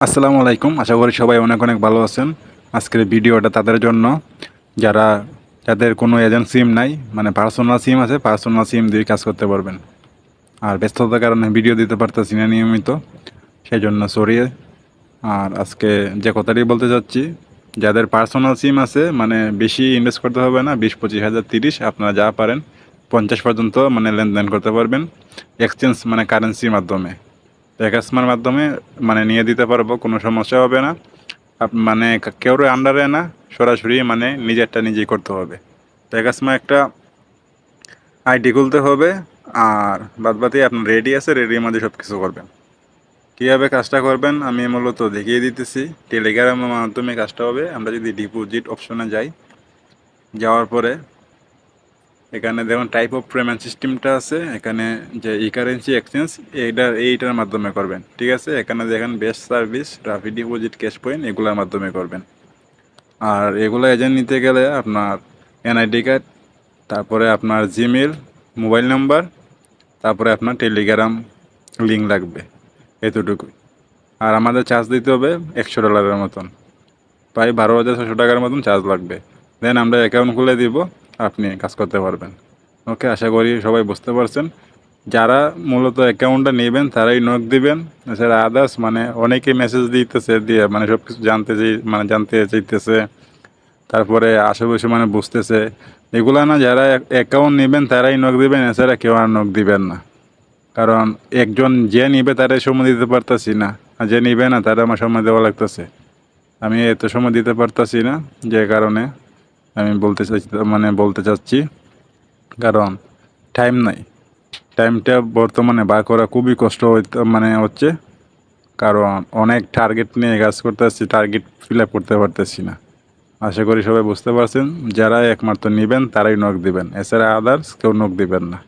আসসালামু আলাইকুম। আশা করি সবাই অনেক অনেক ভালো আছেন। আজকের ভিডিওটা তাদের জন্য যারা যাদের কোনো এজেন্ট সিম নাই, মানে পার্সোনাল সিম আছে, পার্সোনাল সিম দিয়ে কাজ করতে পারবেন। আর ব্যস্ততার কারণে ভিডিও দিতে পারতেছি না নিয়মিত, সেই জন্য সরি। আর আজকে যে কথাটি বলতে চাচ্ছি, যাদের পার্সোনাল সিম আছে, মানে বেশি ইনভেস্ট করতে হবে না, 20-25 হাজার 30 আপনারা যা পারেন 50 পর্যন্ত মানে লেনদেন করতে পারবেন এক্সচেঞ্জ মানে কারেন্সির মাধ্যমে। প্যাকেজমার মাধ্যমে মানে নিয়ে দিতে পারবো, কোনো সমস্যা হবে না। মানে কেউর আন্ডারে না, সরাসরি মানে নিজেরটা নিজেই করতে হবে। প্যাকেজমা একটা আইডি খুলতে হবে, আর বাদবাকি আপনার রেডি আছে, রেডির মধ্যে সব কিছু করবেন। কীভাবে কাজটা করবেন আমি মূলত দেখিয়ে দিতেছি। টেলিগ্রামের মাধ্যমে কাজটা হবে। আমরা যদি ডিপোজিট অপশনে যাই, যাওয়ার পরে এখানে দেখুন টাইপ অফ পেমেন্ট সিস্টেমটা আছে, এখানে যে ই কারেন্সি এক্সচেঞ্জ এইটার মাধ্যমে করবেন, ঠিক আছে। এখানে দেখেন best service, Rafi deposit, cash point, এগুলোর মাধ্যমে করবেন। আর এগুলো এজেন্ট নিতে গেলে আপনার এনআইডি কার্ড, তারপরে আপনার জিমেল, মোবাইল নাম্বার, তারপরে আপনার টেলিগ্রাম লিঙ্ক লাগবে, এতটুকুই। আর আমাদের চার্জ দিতে হবে $100 মতন, প্রায় 12,600 টাকার মতন চার্জ লাগবে। দেন আমরা অ্যাকাউন্ট খুলে দিব, আপনি কাজ করতে পারবেন। ওকে, আশা করি সবাই বুঝতে পারছেন। যারা মূলত অ্যাকাউন্টটা নেবেন তারাই নক দিবেন। এছাড়া আদার্স মানে অনেকেই মেসেজ দিতেছে, দিয়ে মানে সব কিছু জানতে চাইতেছে, তারপরে আশেপাশে মানে বুঝতেছে, এগুলা না। যারা অ্যাকাউন্ট নেবেন তারাই নক দিবেন, এছাড়া কেউ আর নক দিবেন না। কারণ একজন যে নিবে তারাই সময় দিতে পারতাছি না, আর যে নিবে না তারা আমার সময় দেওয়া লাগতেছে। আমি এত সময় দিতে পারতাছি না, যে কারণে আমি বলতে চাচ্ছি, কারণ টাইম নাই। টাইমটা বর্তমানে বার করা খুবই কষ্ট হচ্ছে, কারণ অনেক টার্গেট নিয়ে কাজ করতেছি, টার্গেট ফিল আপ করতে পারতেছি না। আশা করি সবাই বুঝতে পারছেন। যারা একমাত্র নেবেন তারাই নক দিবেন, এছাড়া আদার্স কেউ নক দিবেন না।